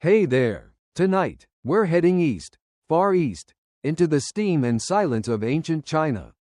Hey there! Tonight, we're heading east, far east, into the steam and silence of ancient China.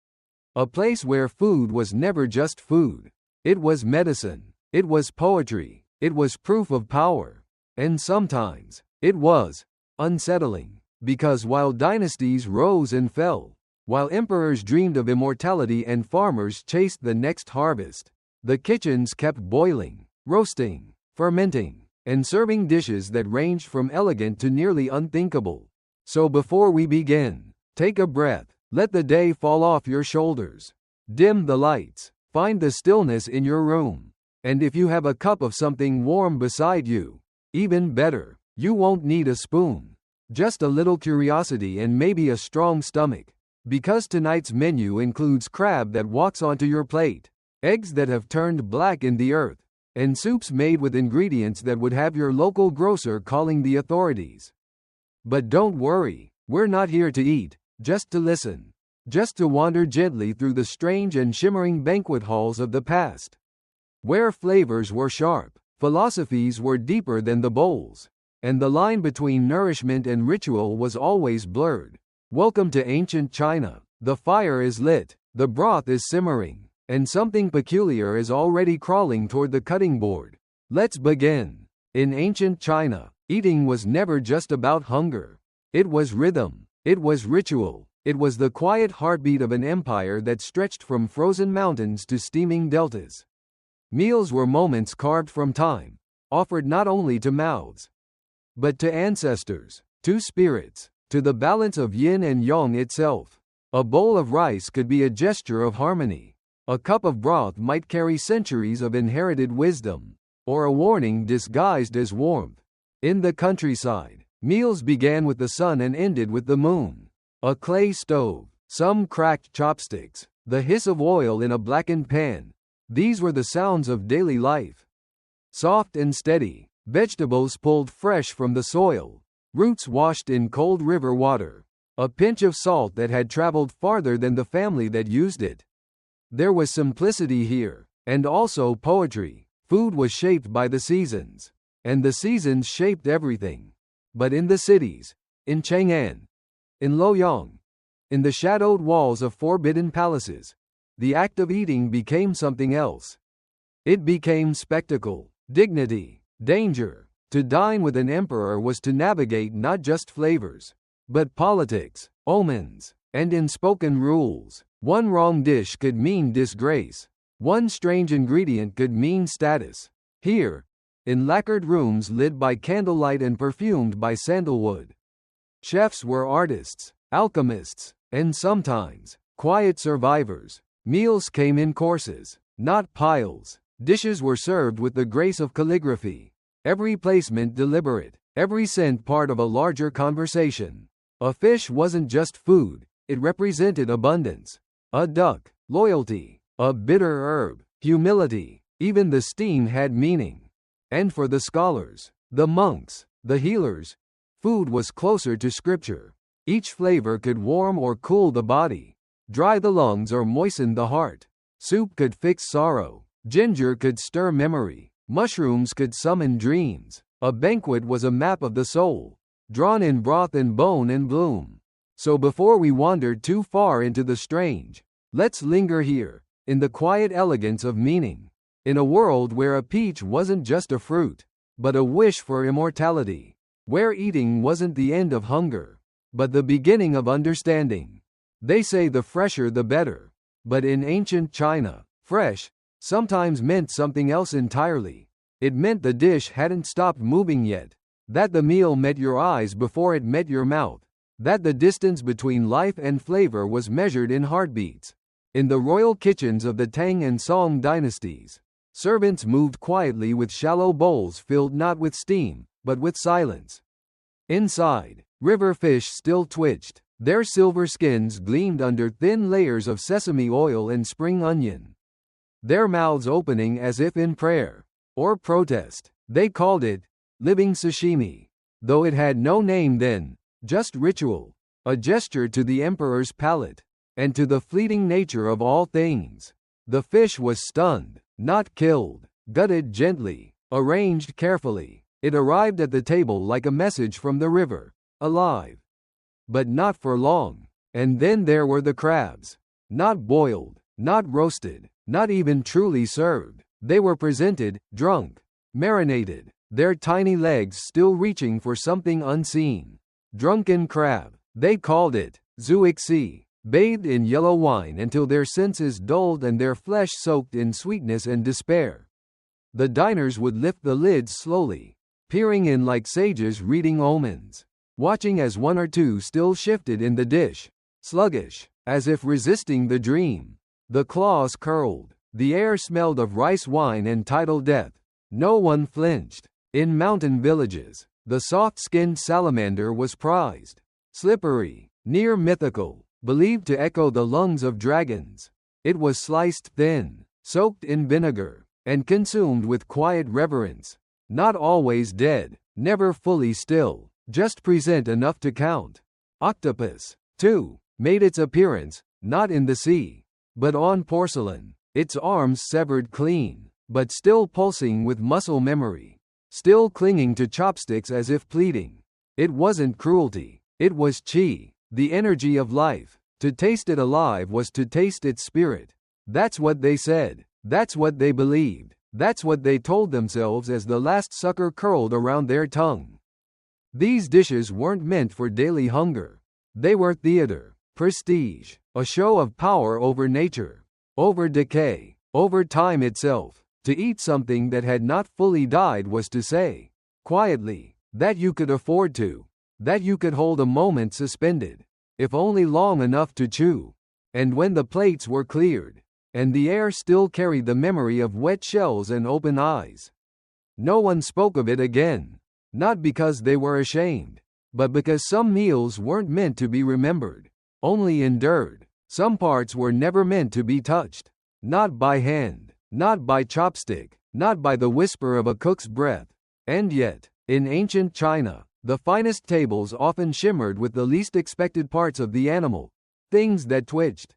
A place where food was never just food. It was medicine. It was poetry. It was proof of power. And sometimes, it was unsettling. Because while dynasties rose and fell, while emperors dreamed of immortality and farmers chased the next harvest, the kitchens kept boiling, roasting, fermenting, and serving dishes that ranged from elegant to nearly unthinkable. So before we begin, take a breath, let the day fall off your shoulders. Dim the lights, find the stillness in your room. And if you have a cup of something warm beside you, even better, you won't need a spoon. Just a little curiosity and maybe a strong stomach. Because tonight's menu includes crab that walks onto your plate, eggs that have turned black in the earth, and soups made with ingredients that would have your local grocer calling the authorities. But don't worry, we're not here to eat, just to listen. Just to wander gently through the strange and shimmering banquet halls of the past. Where flavors were sharp, philosophies were deeper than the bowls, and the line between nourishment and ritual was always blurred. Welcome to ancient China. The fire is lit, the broth is simmering, and something peculiar is already crawling toward the cutting board. Let's begin. In ancient China, eating was never just about hunger. It was rhythm. It was ritual. It was the quiet heartbeat of an empire that stretched from frozen mountains to steaming deltas. Meals were moments carved from time, offered not only to mouths, but to ancestors, to spirits, to the balance of yin and yang itself. A bowl of rice could be a gesture of harmony. A cup of broth might carry centuries of inherited wisdom, or a warning disguised as warmth. In the countryside, meals began with the sun and ended with the moon. A clay stove, some cracked chopsticks, the hiss of oil in a blackened pan. These were the sounds of daily life. Soft and steady, vegetables pulled fresh from the soil, roots washed in cold river water, a pinch of salt that had traveled farther than the family that used it. There was simplicity here, and also poetry. Food was shaped by the seasons, and the seasons shaped everything. But in the cities, in Chang'an, in Luoyang, in the shadowed walls of forbidden palaces, the act of eating became something else. It became spectacle, dignity, danger. To dine with an emperor was to navigate not just flavors, but politics, omens, and unspoken rules. One wrong dish could mean disgrace. One strange ingredient could mean status. Here, in lacquered rooms lit by candlelight and perfumed by sandalwood, chefs were artists, alchemists, and sometimes, quiet survivors. Meals came in courses, not piles. Dishes were served with the grace of calligraphy. Every placement deliberate, every scent part of a larger conversation. A fish wasn't just food, it represented abundance. A duck, loyalty. A bitter herb, humility. Even the steam had meaning. And for the scholars, the monks, the healers, food was closer to scripture. Each flavor could warm or cool the body, dry the lungs or moisten the heart. Soup could fix sorrow. Ginger could stir memory. Mushrooms could summon dreams. A banquet was a map of the soul, drawn in broth and bone and bloom. So before we wandered too far into the strange, let's linger here, in the quiet elegance of meaning. In a world where a peach wasn't just a fruit, but a wish for immortality. Where eating wasn't the end of hunger, but the beginning of understanding. They say the fresher the better. But in ancient China, fresh sometimes meant something else entirely. It meant the dish hadn't stopped moving yet. That the meal met your eyes before it met your mouth. That the distance between life and flavor was measured in heartbeats. In the royal kitchens of the Tang and Song dynasties, servants moved quietly with shallow bowls filled not with steam, but with silence. Inside, river fish still twitched. Their silver skins gleamed under thin layers of sesame oil and spring onion. Their mouths opening as if in prayer, or protest. They called it living sashimi, though it had no name then, just ritual, a gesture to the emperor's palate, and to the fleeting nature of all things. The fish was stunned, not killed, gutted gently, arranged carefully. It arrived at the table like a message from the river, alive. But not for long. And then there were the crabs. Not boiled, not roasted, not even truly served. They were presented, drunk, marinated, their tiny legs still reaching for something unseen. Drunken crab, they called it, zuixi, bathed in yellow wine until their senses dulled and their flesh soaked in sweetness and despair. The diners would lift the lids slowly, peering in like sages reading omens, watching as one or two still shifted in the dish, sluggish, as if resisting the dream. The claws curled. The air smelled of rice wine and tidal death. No one flinched. In mountain villages, the soft-skinned salamander was prized. Slippery, near mythical, believed to echo the lungs of dragons. It was sliced thin, soaked in vinegar, and consumed with quiet reverence. Not always dead, never fully still, just present enough to count. Octopus, too, made its appearance, not in the sea, but on porcelain, its arms severed clean, but still pulsing with muscle memory, still clinging to chopsticks as if pleading. It wasn't cruelty, it was chi, the energy of life. To taste it alive was to taste its spirit. That's what they said, that's what they believed, that's what they told themselves as the last sucker curled around their tongue. These dishes weren't meant for daily hunger. They were theater, prestige, a show of power over nature, over decay, over time itself. To eat something that had not fully died was to say, quietly, that you could afford to, that you could hold a moment suspended, if only long enough to chew. And when the plates were cleared, and the air still carried the memory of wet shells and open eyes, no one spoke of it again, not because they were ashamed, but because some meals weren't meant to be remembered, only endured. Some parts were never meant to be touched, not by hand, not by chopstick, not by the whisper of a cook's breath. And yet, in ancient China, the finest tables often shimmered with the least expected parts of the animal, things that twitched,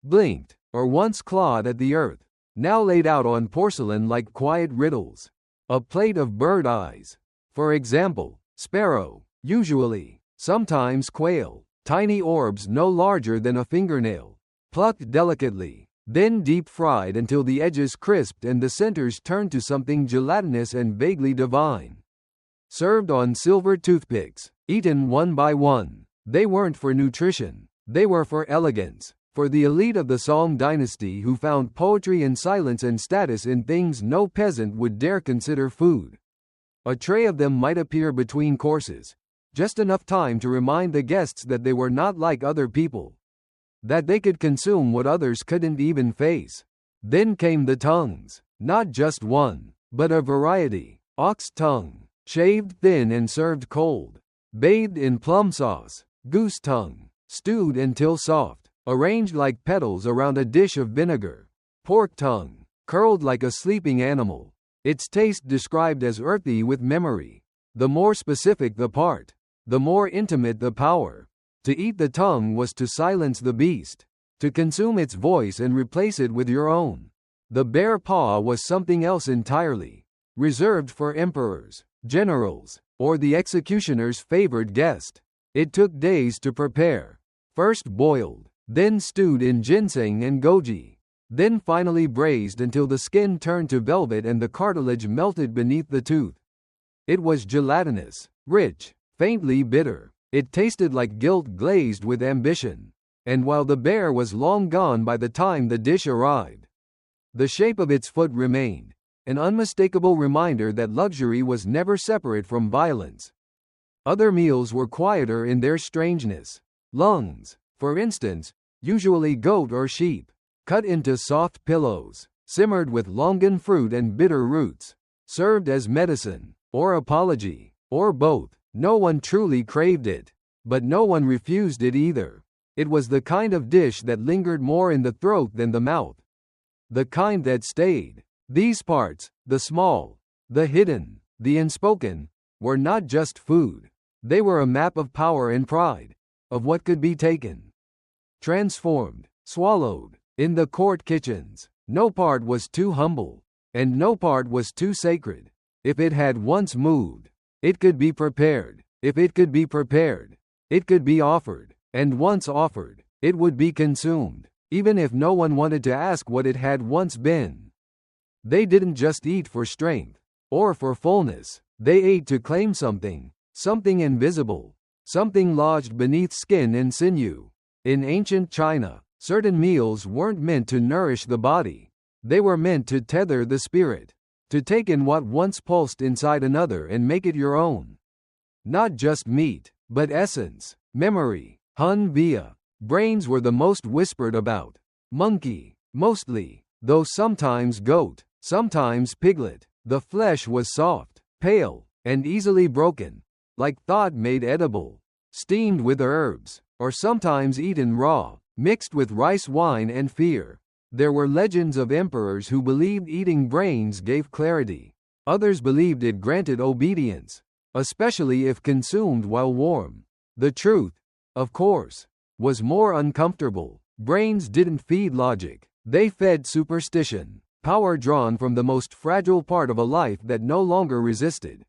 blinked, or once clawed at the earth, now laid out on porcelain like quiet riddles. A plate of bird eyes, for example, sparrow, usually, sometimes quail, tiny orbs no larger than a fingernail, plucked delicately, then deep-fried until the edges crisped and the centers turned to something gelatinous and vaguely divine. Served on silver toothpicks, eaten one by one. They weren't for nutrition, they were for elegance, for the elite of the Song dynasty who found poetry and silence and status in things no peasant would dare consider food. A tray of them might appear between courses, just enough time to remind the guests that they were not like other people, that they could consume what others couldn't even face. Then came the tongues, not just one, but a variety. Ox tongue, shaved thin and served cold, bathed in plum sauce. Goose tongue, stewed until soft, arranged like petals around a dish of vinegar. Pork tongue, curled like a sleeping animal, its taste described as earthy with memory. The more specific the part, the more intimate the power. To eat the tongue was to silence the beast, to consume its voice and replace it with your own. The bare paw was something else entirely, reserved for emperors, generals, or the executioner's favored guest. It took days to prepare, first boiled, then stewed in ginseng and goji, then finally braised until the skin turned to velvet and the cartilage melted beneath the tooth. It was gelatinous, rich, faintly bitter. It tasted like guilt glazed with ambition. And while the bear was long gone by the time the dish arrived, the shape of its foot remained, an unmistakable reminder that luxury was never separate from violence. Other meals were quieter in their strangeness. Lungs, for instance, usually goat or sheep, cut into soft pillows, simmered with longan fruit and bitter roots, served as medicine, or apology, or both. No one truly craved it, but no one refused it either. It was the kind of dish that lingered more in the throat than the mouth, the kind that stayed. These parts, the small, the hidden, the unspoken, were not just food. They were a map of power and pride, of what could be taken, transformed, swallowed. In the court kitchens, no part was too humble, and no part was too sacred. If it had once moved, it could be prepared. If it could be prepared, it could be offered. And once offered, it would be consumed, even if no one wanted to ask what it had once been. They didn't just eat for strength or for fullness. They ate to claim something, something invisible, something lodged beneath skin and sinew. In ancient China, certain meals weren't meant to nourish the body. They were meant to tether the spirit, to take in what once pulsed inside another and make it your own. Not just meat, but essence, memory. Hun Bia. Brains were the most whispered about. Monkey, mostly, though sometimes goat, sometimes piglet. The flesh was soft, pale, and easily broken, like thought made edible, steamed with herbs, or sometimes eaten raw, mixed with rice wine and fear. There were legends of emperors who believed eating brains gave clarity. Others believed it granted obedience, especially if consumed while warm. The truth, of course, was more uncomfortable. Brains didn't feed logic. They fed superstition, power drawn from the most fragile part of a life that no longer resisted.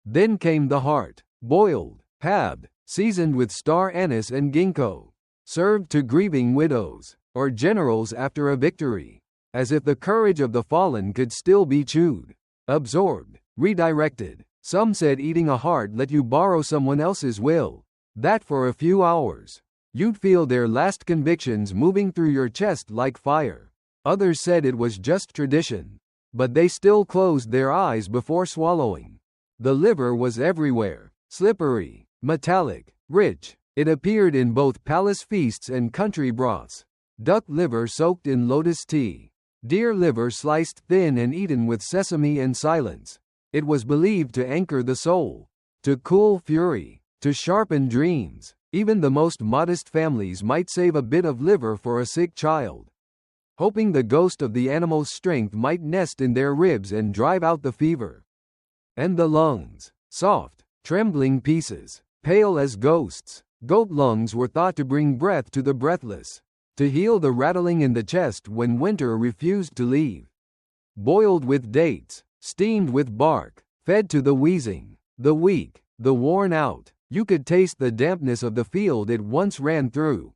Then came the heart, boiled, halved, seasoned with star anise and ginkgo, served to grieving widows or generals after a victory, as if the courage of the fallen could still be chewed, absorbed, redirected. Some said eating a heart let you borrow someone else's will, that for a few hours, you'd feel their last convictions moving through your chest like fire. Others said it was just tradition, but they still closed their eyes before swallowing. The liver was everywhere, slippery, metallic, rich. It appeared in both palace feasts and country broths. Duck liver soaked in lotus tea. Deer liver sliced thin and eaten with sesame and silence. It was believed to anchor the soul, to cool fury, to sharpen dreams. Even the most modest families might save a bit of liver for a sick child, hoping the ghost of the animal's strength might nest in their ribs and drive out the fever. And the lungs, soft, trembling pieces, pale as ghosts. Goat lungs were thought to bring breath to the breathless, to heal the rattling in the chest when winter refused to leave. Boiled with dates, steamed with bark, fed to the wheezing, the weak, the worn out. You could taste the dampness of the field it once ran through,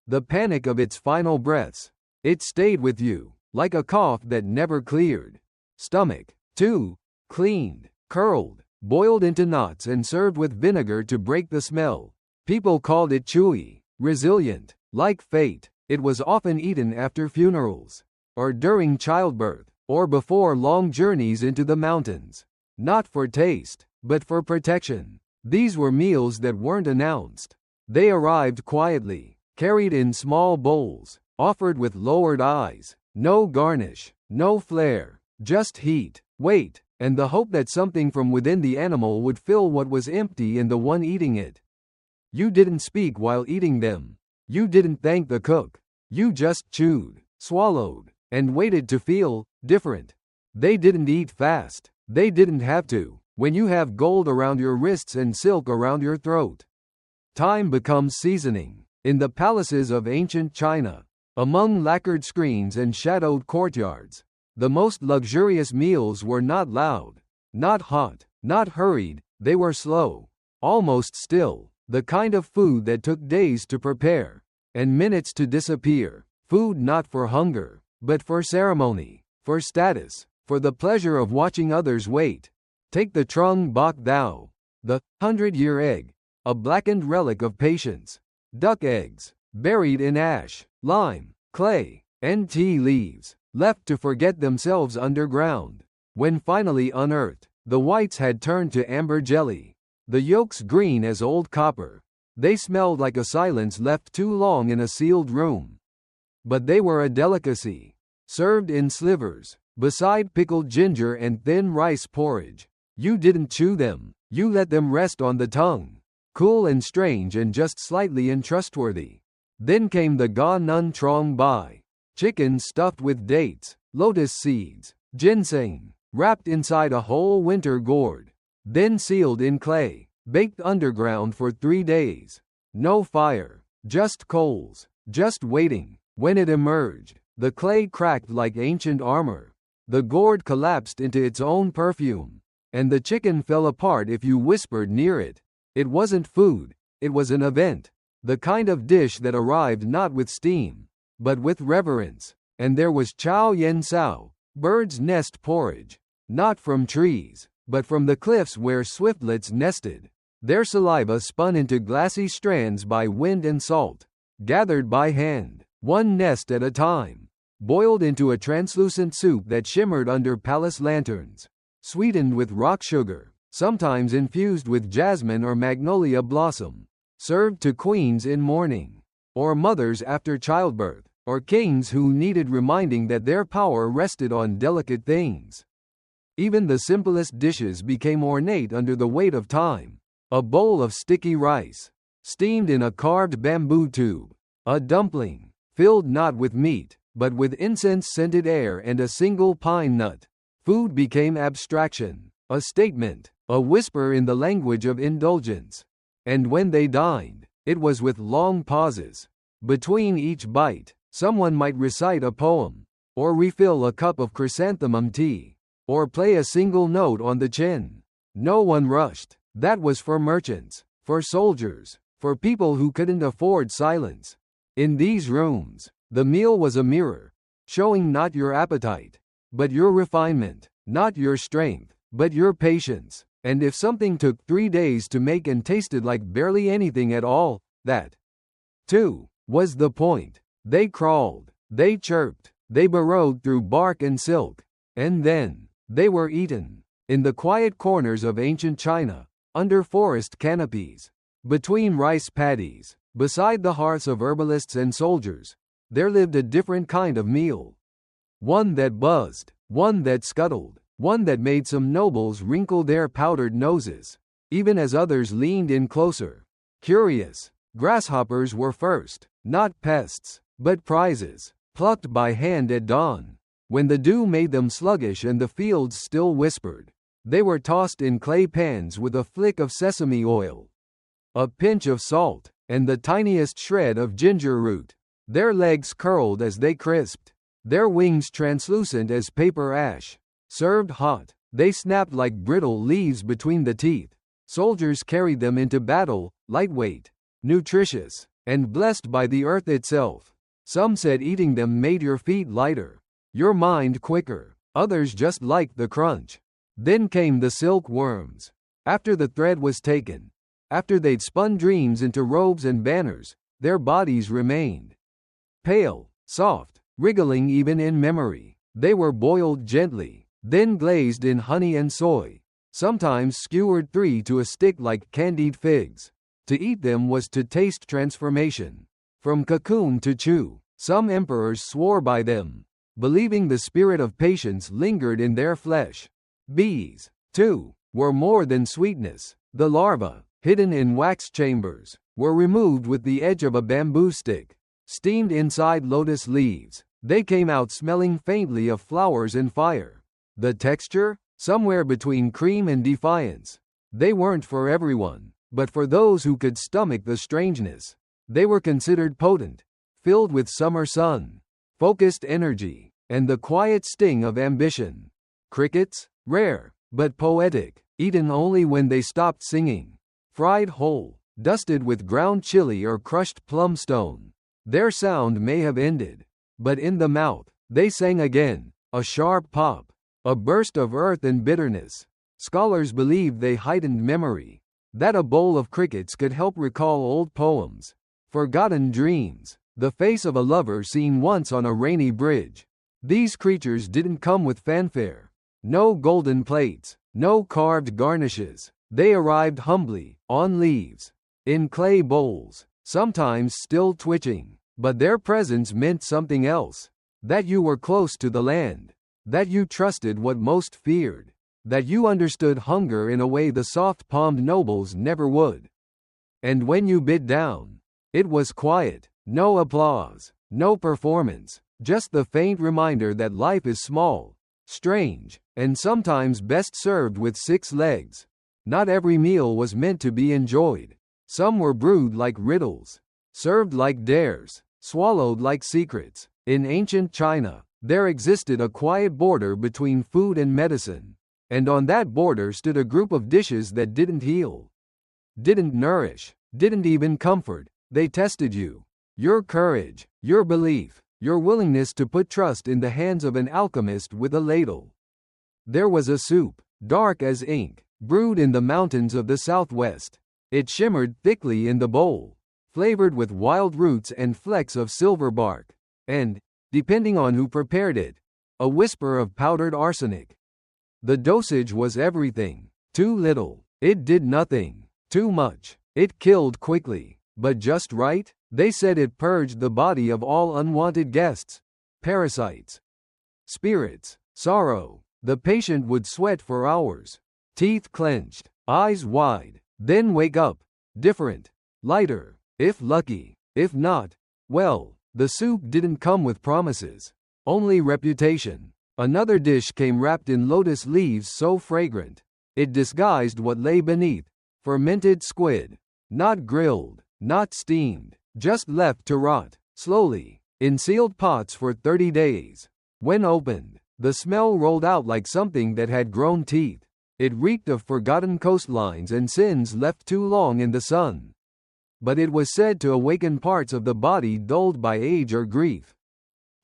the panic of its final breaths. It stayed with you, like a cough that never cleared. Stomach, too, cleaned, curled, boiled into knots and served with vinegar to break the smell. People called it chewy, resilient, like fate. It was often eaten after funerals, or during childbirth, or before long journeys into the mountains. Not for taste, but for protection. These were meals that weren't announced. They arrived quietly, carried in small bowls, offered with lowered eyes. No garnish, no flair, just heat, weight, and the hope that something from within the animal would fill what was empty in the one eating it. You didn't speak while eating them. You didn't thank the cook. You just chewed, swallowed, and waited to feel different. They didn't eat fast. They didn't have to. When you have gold around your wrists and silk around your throat, time becomes seasoning. In the palaces of ancient China, among lacquered screens and shadowed courtyards, the most luxurious meals were not loud, not hot, not hurried. They were slow, almost still. The kind of food that took days to prepare, and minutes to disappear. Food not for hunger, but for ceremony, for status, for the pleasure of watching others wait. Take the trung bok thou, the 100-year egg, a blackened relic of patience. Duck eggs, buried in ash, lime, clay, and tea leaves, left to forget themselves underground. When finally unearthed, the whites had turned to amber jelly, the yolks green as old copper. They smelled like a silence left too long in a sealed room. But they were a delicacy, served in slivers, beside pickled ginger and thin rice porridge. You didn't chew them, you let them rest on the tongue, cool and strange and just slightly untrustworthy. Then came the ga nun trong bai, chicken stuffed with dates, lotus seeds, ginseng, wrapped inside a whole winter gourd, then sealed in clay, baked underground for 3 days. No fire, just coals, just waiting. When it emerged, the clay cracked like ancient armor. The gourd collapsed into its own perfume. and the chicken fell apart if you whispered near it. It wasn't food, it was an event. The kind of dish that arrived not with steam, but with reverence. And there was chow yen sao, bird's nest porridge. Not from trees, but from the cliffs where swiftlets nested. Their saliva spun into glassy strands by wind and salt, gathered by hand, one nest at a time, boiled into a translucent soup that shimmered under palace lanterns, sweetened with rock sugar, sometimes infused with jasmine or magnolia blossom, served to queens in mourning, or mothers after childbirth, or kings who needed reminding that their power rested on delicate things. Even the simplest dishes became ornate under the weight of time. A bowl of sticky rice, steamed in a carved bamboo tube. A dumpling, filled not with meat, but with incense-scented air and a single pine nut. Food became abstraction, a statement, a whisper in the language of indulgence. And when they dined, it was with long pauses. Between each bite, someone might recite a poem, or refill a cup of chrysanthemum tea, or play a single note on the chin. No one rushed. That was for merchants, for soldiers, for people who couldn't afford silence. In these rooms, the meal was a mirror, showing not your appetite, but your refinement, not your strength, but your patience. And if something took 3 days to make and tasted like barely anything at all, that, too, was the point. They crawled, they chirped, they burrowed through bark and silk, and then, they were eaten. In the quiet corners of ancient China, under forest canopies, between rice paddies, beside the hearths of herbalists and soldiers, there lived a different kind of meal. One that buzzed, one that scuttled, one that made some nobles wrinkle their powdered noses, even as others leaned in closer. Curious, grasshoppers were first, not pests, but prizes, plucked by hand at dawn, when the dew made them sluggish and the fields still whispered. They were tossed in clay pans with a flick of sesame oil, a pinch of salt, and the tiniest shred of ginger root. Their legs curled as they crisped, their wings translucent as paper ash. Served hot, they snapped like brittle leaves between the teeth. Soldiers carried them into battle, lightweight, nutritious, and blessed by the earth itself. Some said eating them made your feet lighter, your mind quicker. Others just liked the crunch. Then came the silk worms. After the thread was taken, after they'd spun dreams into robes and banners, their bodies remained pale, soft, wriggling even in memory. They were boiled gently, then glazed in honey and soy, sometimes skewered 3 to a stick like candied figs. To eat them was to taste transformation. From cocoon to chew, some emperors swore by them, believing the spirit of patience lingered in their flesh. Bees, too, were more than sweetness. The larvae, hidden in wax chambers, were removed with the edge of a bamboo stick, steamed inside lotus leaves. They came out smelling faintly of flowers and fire. The texture? Somewhere between cream and defiance. They weren't for everyone, but for those who could stomach the strangeness. They were considered potent, filled with summer sun, focused energy, and the quiet sting of ambition. Crickets? Rare, but poetic, eaten only when they stopped singing. Fried whole, dusted with ground chili or crushed plum stone. Their sound may have ended, but in the mouth, they sang again, a sharp pop, a burst of earth and bitterness. Scholars believed they heightened memory, that a bowl of crickets could help recall old poems, forgotten dreams, the face of a lover seen once on a rainy bridge. These creatures didn't come with fanfare. No golden plates, no carved garnishes. They arrived humbly, on leaves, in clay bowls, sometimes still twitching, but their presence meant something else. That you were close to the land, that you trusted what most feared, that you understood hunger in a way the soft-palmed nobles never would. And when you bit down, it was quiet, no applause, no performance, just the faint reminder that life is small, strange, and sometimes best served with 6 legs. Not every meal was meant to be enjoyed. Some were brewed like riddles, served like dares, swallowed like secrets. In ancient China, there existed a quiet border between food and medicine. And on that border stood a group of dishes that didn't heal, didn't nourish, didn't even comfort. They tested you. Your courage, your belief, your willingness to put trust in the hands of an alchemist with a ladle. There was a soup, dark as ink, brewed in the mountains of the southwest. It shimmered thickly in the bowl, flavored with wild roots and flecks of silver bark, and, depending on who prepared it, a whisper of powdered arsenic. The dosage was everything. Too little, it did nothing. Too much, it killed quickly. But just right, they said it purged the body of all unwanted guests, parasites, spirits, sorrow. The patient would sweat for hours, teeth clenched, eyes wide, then wake up, different, lighter, if lucky. If not, well, the soup didn't come with promises, only reputation. Another dish came wrapped in lotus leaves so fragrant, it disguised what lay beneath, fermented squid, not grilled, not steamed, just left to rot, slowly, in sealed pots for 30 days. When opened, the smell rolled out like something that had grown teeth. It reeked of forgotten coastlines and sins left too long in the sun. But it was said to awaken parts of the body dulled by age or grief.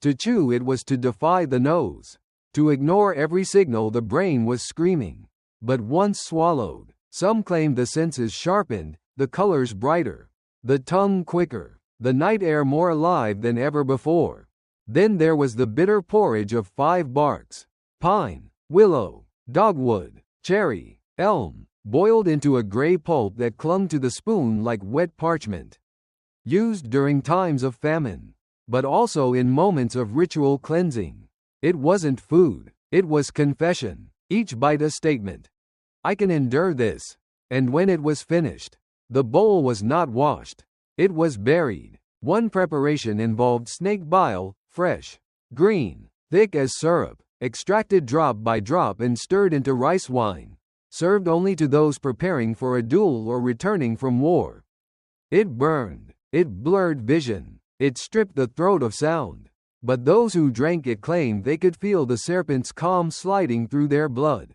To chew it was to defy the nose, to ignore every signal the brain was screaming. But once swallowed, some claimed the senses sharpened, the colors brighter, the tongue quicker, the night air more alive than ever before. Then there was the bitter porridge of 5 barks: pine, willow, dogwood, cherry, elm, boiled into a gray pulp that clung to the spoon like wet parchment. Used during times of famine, but also in moments of ritual cleansing. It wasn't food, it was confession, each bite a statement. I can endure this. And when it was finished, the bowl was not washed. It was buried. One preparation involved snake bile, fresh, green, thick as syrup, extracted drop by drop and stirred into rice wine, served only to those preparing for a duel or returning from war. It burned, it blurred vision, it stripped the throat of sound. But those who drank it claimed they could feel the serpent's calm sliding through their blood,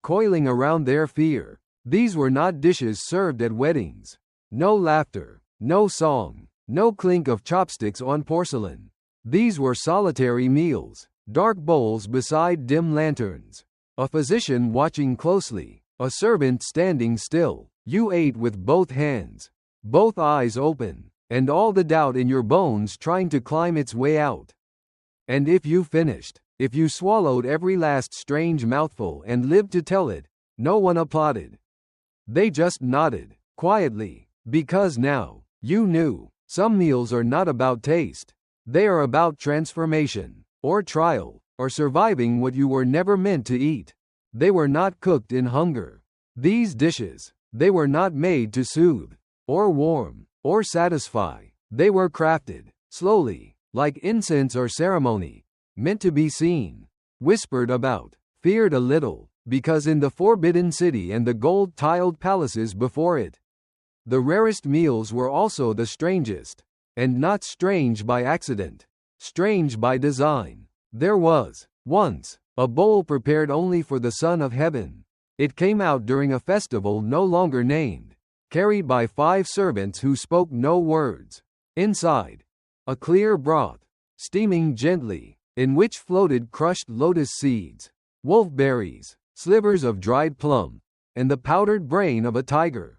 coiling around their fear. These were not dishes served at weddings. No laughter, no song, no clink of chopsticks on porcelain. These were solitary meals, dark bowls beside dim lanterns, a physician watching closely, a servant standing still. You ate with both hands, both eyes open, and all the doubt in your bones trying to climb its way out. And if you finished, if you swallowed every last strange mouthful and lived to tell it, no one applauded. They just nodded, quietly, because now, you knew, some meals are not about taste. They are about transformation, or trial, or surviving what you were never meant to eat. They were not cooked in hunger. These dishes, they were not made to soothe, or warm, or satisfy. They were crafted, slowly, like incense or ceremony, meant to be seen, whispered about, feared a little, because in the forbidden city and the gold-tiled palaces before it, the rarest meals were also the strangest, and not strange by accident, strange by design. There was, once, a bowl prepared only for the Son of Heaven. It came out during a festival no longer named, carried by 5 servants who spoke no words. Inside, a clear broth, steaming gently, in which floated crushed lotus seeds, wolfberries, slivers of dried plum, and the powdered brain of a tiger.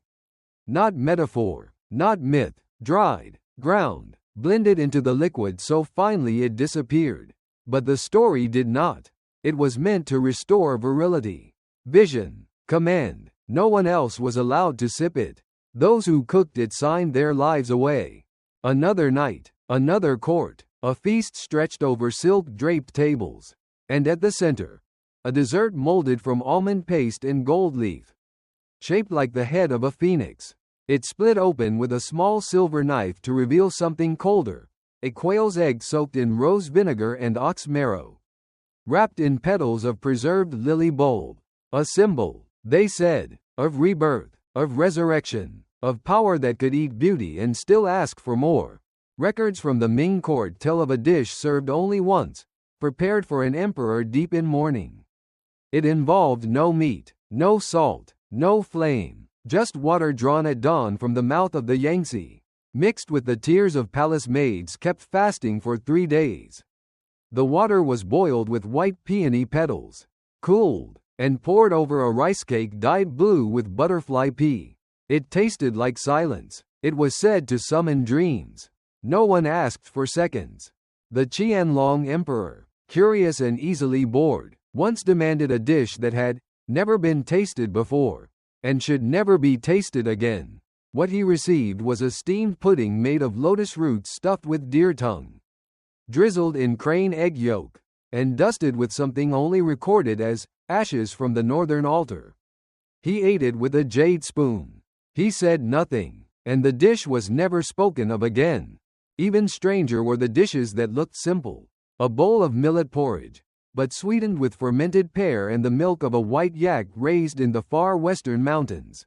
Not metaphor, not myth, dried, ground, blended into the liquid so finely it disappeared. But the story did not. It was meant to restore virility, vision, command. No one else was allowed to sip it. Those who cooked it signed their lives away. Another night, another court, a feast stretched over silk-draped tables, and at the center, a dessert molded from almond paste and gold leaf. Shaped like the head of a phoenix, it split open with a small silver knife to reveal something colder, a quail's egg soaked in rose vinegar and ox marrow, wrapped in petals of preserved lily bulb, a symbol, they said, of rebirth, of resurrection, of power that could eat beauty and still ask for more. Records from the Ming court tell of a dish served only once, prepared for an emperor deep in mourning. It involved no meat, no salt, no flame, just water drawn at dawn from the mouth of the Yangtze, mixed with the tears of palace maids kept fasting for 3 days. The water was boiled with white peony petals, cooled, and poured over a rice cake dyed blue with butterfly pea. It tasted like silence. It was said to summon dreams. No one asked for seconds. The Qianlong emperor, curious and easily bored, once demanded a dish that had never been tasted before, and should never be tasted again. What he received was a steamed pudding made of lotus roots stuffed with deer tongue, drizzled in crane egg yolk, and dusted with something only recorded as ashes from the northern altar. He ate it with a jade spoon. He said nothing, and the dish was never spoken of again. Even stranger were the dishes that looked simple. A bowl of millet porridge, but sweetened with fermented pear and the milk of a white yak raised in the far western mountains.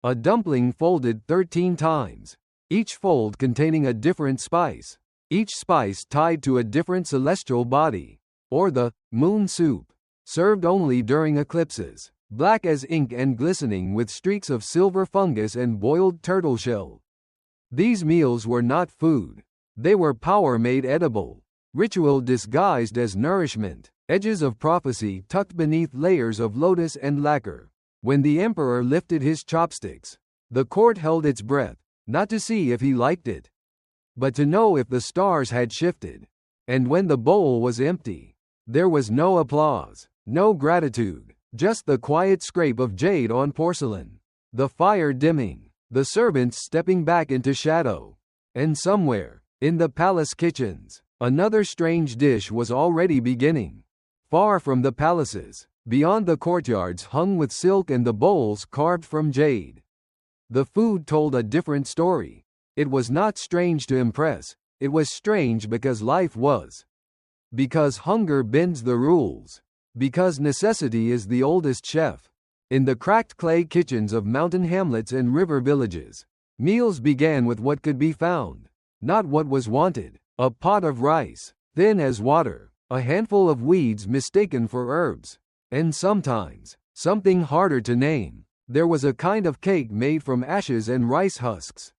A dumpling folded 13 times, each fold containing a different spice, each spice tied to a different celestial body. Or the moon soup, served only during eclipses, black as ink and glistening with streaks of silver fungus and boiled turtle shell. These meals were not food. They were power made edible, ritual disguised as nourishment, edges of prophecy tucked beneath layers of lotus and lacquer. When the emperor lifted his chopsticks, the court held its breath, not to see if he liked it, but to know if the stars had shifted. And when the bowl was empty, there was no applause, no gratitude, just the quiet scrape of jade on porcelain, the fire dimming, the servants stepping back into shadow. And somewhere, in the palace kitchens, another strange dish was already beginning. Far from the palaces, beyond the courtyards hung with silk and the bowls carved from jade, the food told a different story. It was not strange to impress, it was strange because life was. Because hunger bends the rules. Because necessity is the oldest chef. In the cracked clay kitchens of mountain hamlets and river villages, meals began with what could be found, not what was wanted. A pot of rice, thin as water, a handful of weeds mistaken for herbs, and sometimes, something harder to name, there was a kind of cake made from ashes and rice husks,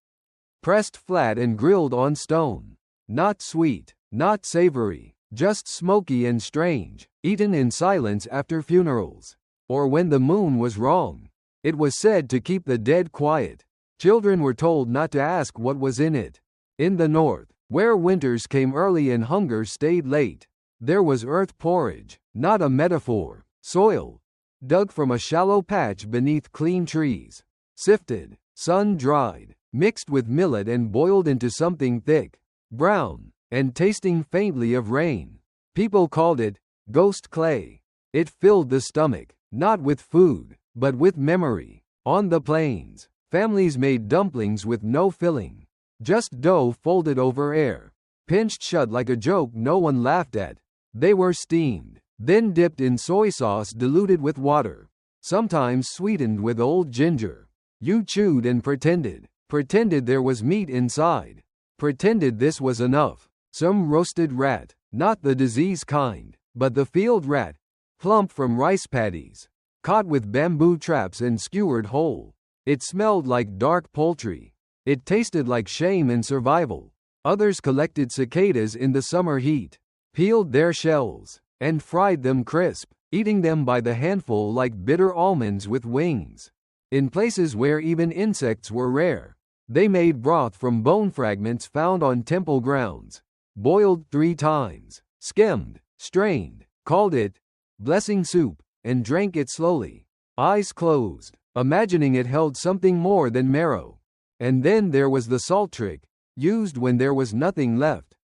pressed flat and grilled on stone. Not sweet, not savory, just smoky and strange, eaten in silence after funerals, or when the moon was wrong. It was said to keep the dead quiet. Children were told not to ask what was in it. In the north, where winters came early and hunger stayed late, there was earth porridge, not a metaphor, soil, dug from a shallow patch beneath clean trees, sifted, sun-dried, mixed with millet and boiled into something thick, brown, and tasting faintly of rain. People called it ghost clay. It filled the stomach, not with food, but with memory. On the plains, families made dumplings with no filling, just dough folded over air, pinched shut like a joke no one laughed at. They were steamed, then dipped in soy sauce diluted with water, sometimes sweetened with old ginger. You chewed and pretended there was meat inside, pretended this was enough. Some roasted rat, not the disease kind, but the field rat, plump from rice paddies, caught with bamboo traps and skewered whole. It smelled like dark poultry. It tasted like shame and survival. Others collected cicadas in the summer heat, peeled their shells, and fried them crisp, eating them by the handful like bitter almonds with wings. In places where even insects were rare, they made broth from bone fragments found on temple grounds, boiled 3 times, skimmed, strained, called it blessing soup, and drank it slowly, eyes closed, imagining it held something more than marrow. And then there was the salt trick, used when there was nothing left.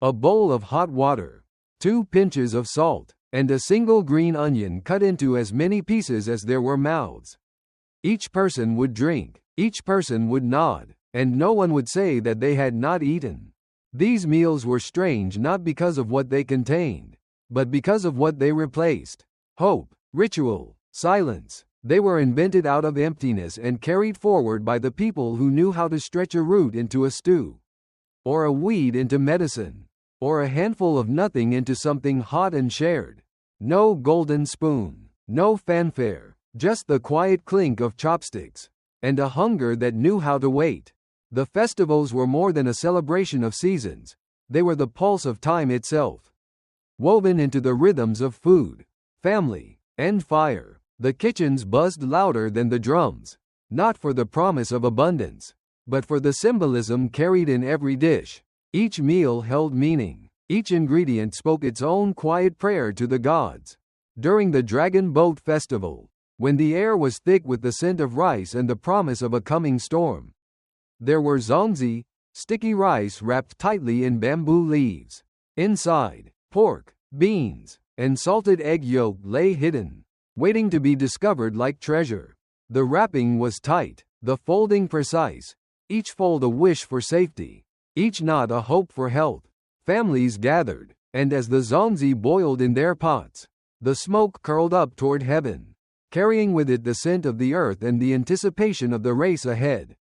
A bowl of hot water, 2 pinches of salt, and a single green onion cut into as many pieces as there were mouths. Each person would drink, each person would nod, and no one would say that they had not eaten. These meals were strange not because of what they contained, but because of what they replaced. Hope, ritual, silence. They were invented out of emptiness and carried forward by the people who knew how to stretch a root into a stew, or a weed into medicine, or a handful of nothing into something hot and shared. No golden spoon, No fanfare, just the quiet clink of chopsticks, and a hunger that knew how to wait. The festivals were more than a celebration of seasons, they were the pulse of time itself. Woven into the rhythms of food, family, and fire, the kitchens buzzed louder than the drums, not for the promise of abundance, but for the symbolism carried in every dish. Each meal held meaning, each ingredient spoke its own quiet prayer to the gods. During the Dragon Boat Festival, when the air was thick with the scent of rice and the promise of a coming storm, there were zongzi, sticky rice wrapped tightly in bamboo leaves. Inside, pork, beans, and salted egg yolk lay hidden, waiting to be discovered like treasure. The wrapping was tight, the folding precise, each fold a wish for safety, each knot a hope for health. Families gathered, and as the zongzi boiled in their pots, the smoke curled up toward heaven, carrying with it the scent of the earth and the anticipation of the race ahead.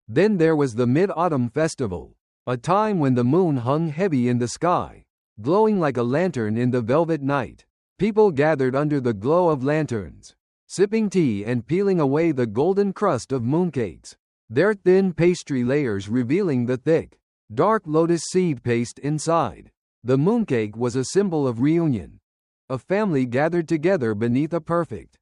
Then there was the Mid-Autumn Festival, a time when the moon hung heavy in the sky, glowing like a lantern in the velvet night. People gathered under the glow of lanterns, sipping tea and peeling away the golden crust of mooncakes, their thin pastry layers revealing the thick, dark lotus seed paste inside. The mooncake was a symbol of reunion, a family gathered together beneath a perfect,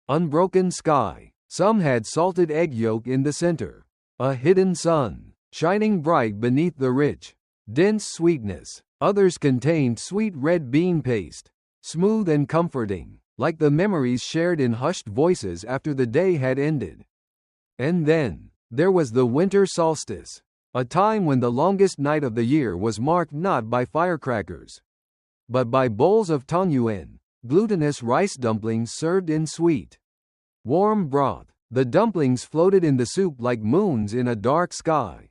unbroken sky. Some had salted egg yolk in the center, a hidden sun, shining bright beneath the rich, dense sweetness. Others contained sweet red bean paste, smooth and comforting, like the memories shared in hushed voices after the day had ended. And then, there was the winter solstice, a time when the longest night of the year was marked not by firecrackers, but by bowls of tangyuan, glutinous rice dumplings served in sweet, warm broth. The dumplings floated in the soup like moons in a dark sky,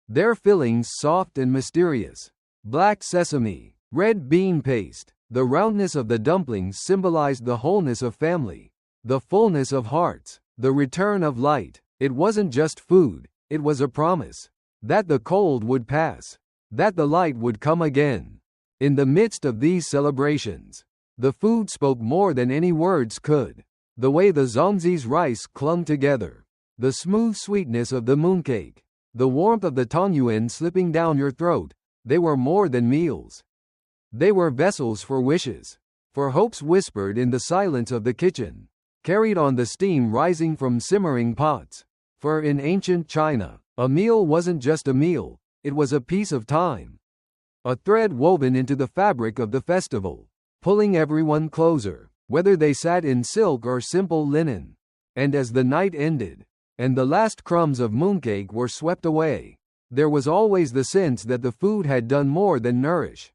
their fillings soft and mysterious. Black sesame, red bean paste. The roundness of the dumplings symbolized the wholeness of family, the fullness of hearts, the return of light. It wasn't just food, it was a promise that the cold would pass, that the light would come again. In the midst of these celebrations, the food spoke more than any words could. The way the zongzi's rice clung together, the smooth sweetness of the mooncake, the warmth of the tangyuan slipping down your throat, they were more than meals. They were vessels for wishes, for hopes whispered in the silence of the kitchen, carried on the steam rising from simmering pots. For in ancient China, a meal wasn't just a meal, it was a piece of time, a thread woven into the fabric of the festival, pulling everyone closer, whether they sat in silk or simple linen. And as the night ended, and the last crumbs of mooncake were swept away, there was always the sense that the food had done more than nourish.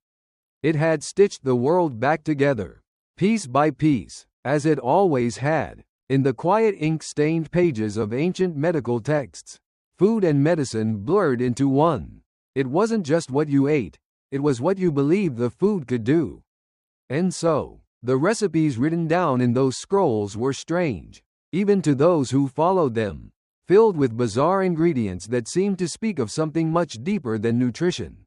It had stitched the world back together, piece by piece, as it always had. In the quiet ink-stained pages of ancient medical texts, food and medicine blurred into one. It wasn't just what you ate, it was what you believed the food could do. And so, the recipes written down in those scrolls were strange, even to those who followed them, filled with bizarre ingredients that seemed to speak of something much deeper than nutrition.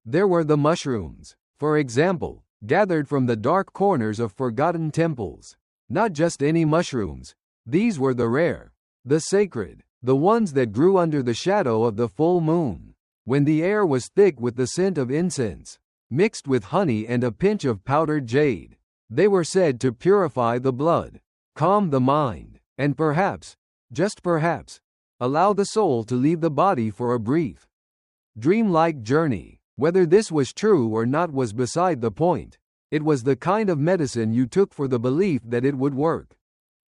There were the mushrooms, for example, gathered from the dark corners of forgotten temples. Not just any mushrooms, these were the rare, the sacred, the ones that grew under the shadow of the full moon, when the air was thick with the scent of incense, mixed with honey and a pinch of powdered jade. They were said to purify the blood, calm the mind, and perhaps, just perhaps, allow the soul to leave the body for a brief, dreamlike journey. Whether this was true or not was beside the point. It was the kind of medicine you took for the belief that it would work,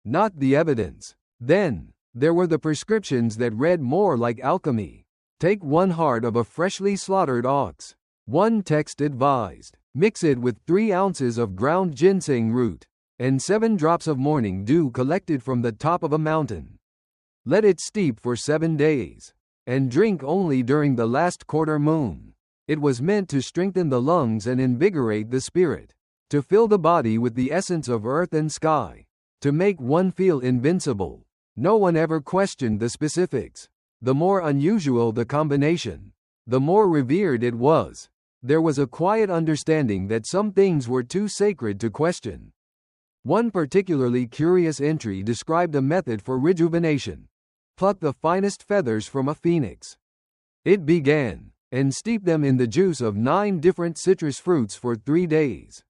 not the evidence. Then, there were the prescriptions that read more like alchemy. Take 1 heart of a freshly slaughtered ox. One text advised, mix it with 3 ounces of ground ginseng root, and 7 drops of morning dew collected from the top of a mountain. Let it steep for 7 days, and drink only during the last quarter moon. It was meant to strengthen the lungs and invigorate the spirit, to fill the body with the essence of earth and sky, to make one feel invincible. No one ever questioned the specifics. The more unusual the combination, the more revered it was. There was a quiet understanding that some things were too sacred to question. One particularly curious entry described a method for rejuvenation. Pluck the finest feathers from a phoenix. It began, and steep them in the juice of 9 different citrus fruits for 3 days.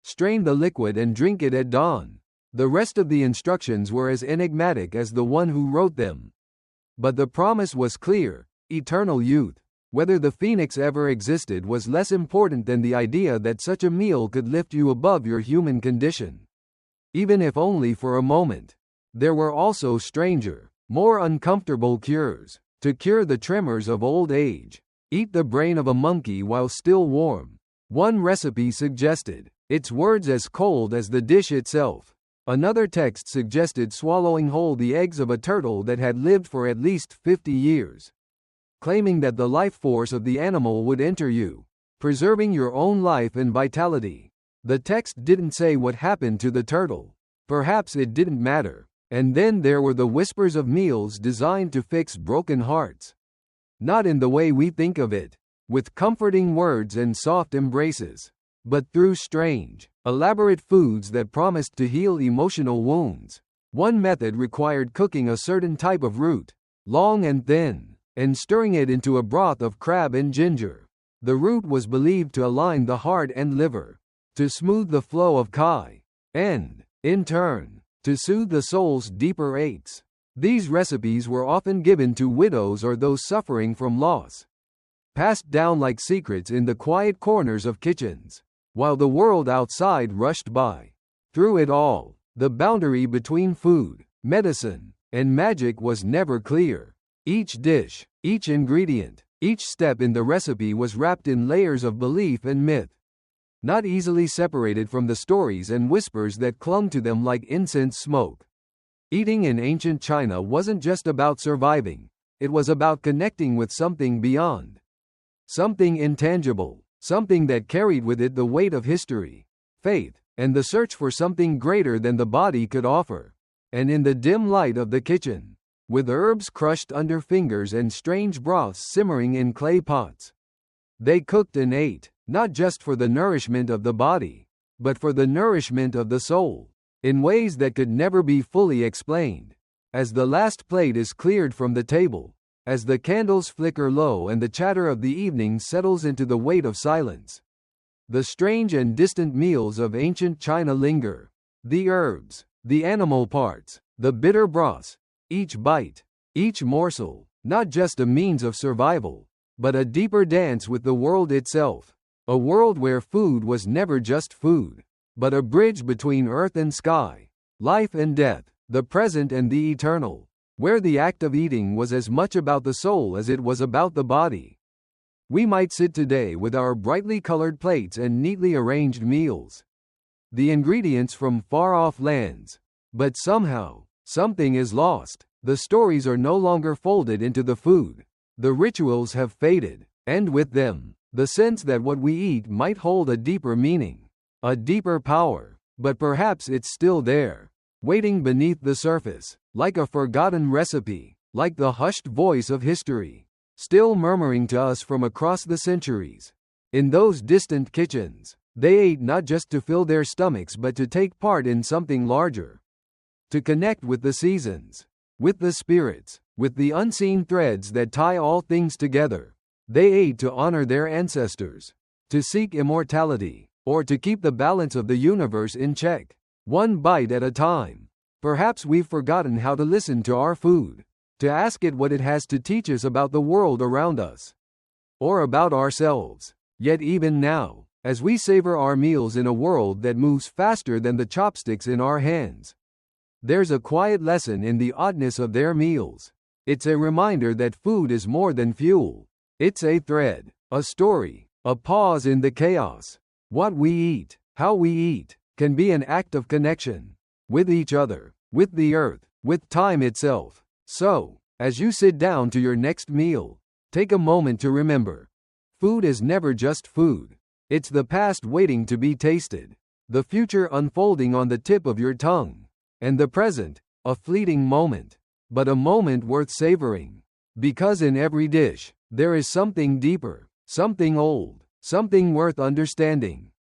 Strain the liquid and drink it at dawn. The rest of the instructions were as enigmatic as the one who wrote them. But the promise was clear: eternal youth. Whether the phoenix ever existed was less important than the idea that such a meal could lift you above your human condition. Even if only for a moment. There were also stranger, more uncomfortable cures. To cure the tremors of old age, eat the brain of a monkey while still warm. One recipe suggested its words as cold as the dish itself. Another text suggested swallowing whole the eggs of a turtle that had lived for at least 50 years, claiming that the life force of the animal would enter you, preserving your own life and vitality. The text didn't say what happened to the turtle. Perhaps it didn't matter. And then there were the whispers of meals designed to fix broken hearts. Not in the way we think of it, with comforting words and soft embraces, but through strange, elaborate foods that promised to heal emotional wounds. One method required cooking a certain type of root, long and thin, and stirring it into a broth of crab and ginger. The root was believed to align the heart and liver, to smooth the flow of chi, and, in turn, to soothe the soul's deeper aches. These recipes were often given to widows or those suffering from loss, passed down like secrets in the quiet corners of kitchens, while the world outside rushed by. Through it all, the boundary between food, medicine, and magic was never clear. Each dish, each ingredient, each step in the recipe was wrapped in layers of belief and myth, not easily separated from the stories and whispers that clung to them like incense smoke. Eating in ancient China wasn't just about surviving, it was about connecting with something beyond. Something intangible, something that carried with it the weight of history, faith, and the search for something greater than the body could offer. And in the dim light of the kitchen, with herbs crushed under fingers and strange broths simmering in clay pots, they cooked and ate, not just for the nourishment of the body, but for the nourishment of the soul, in ways that could never be fully explained. As the last plate is cleared from the table, as the candles flicker low and the chatter of the evening settles into the weight of silence, the strange and distant meals of ancient China linger. The herbs, the animal parts, the bitter broths, each bite, each morsel, not just a means of survival, but a deeper dance with the world itself. A world where food was never just food, but a bridge between earth and sky, life and death, the present and the eternal, where the act of eating was as much about the soul as it was about the body. We might sit today with our brightly colored plates and neatly arranged meals, the ingredients from far-off lands, but somehow, something is lost. The stories are no longer folded into the food. The rituals have faded, and with them, the sense that what we eat might hold a deeper meaning, a deeper power. But perhaps it's still there, waiting beneath the surface, like a forgotten recipe, like the hushed voice of history, still murmuring to us from across the centuries. In those distant kitchens, they ate not just to fill their stomachs but to take part in something larger, to connect with the seasons, with the spirits, with the unseen threads that tie all things together. They ate to honor their ancestors, to seek immortality, or to keep the balance of the universe in check, one bite at a time. Perhaps we've forgotten how to listen to our food, to ask it what it has to teach us about the world around us, or about ourselves. Yet even now, as we savor our meals in a world that moves faster than the chopsticks in our hands, there's a quiet lesson in the oddness of their meals. It's a reminder that food is more than fuel. It's a thread, a story, a pause in the chaos. What we eat, how we eat, can be an act of connection with each other, with the earth, with time itself. So, as you sit down to your next meal, take a moment to remember, food is never just food. It's the past waiting to be tasted, the future unfolding on the tip of your tongue, and the present, a fleeting moment, but a moment worth savoring. Because in every dish, there is something deeper, something old, something worth understanding.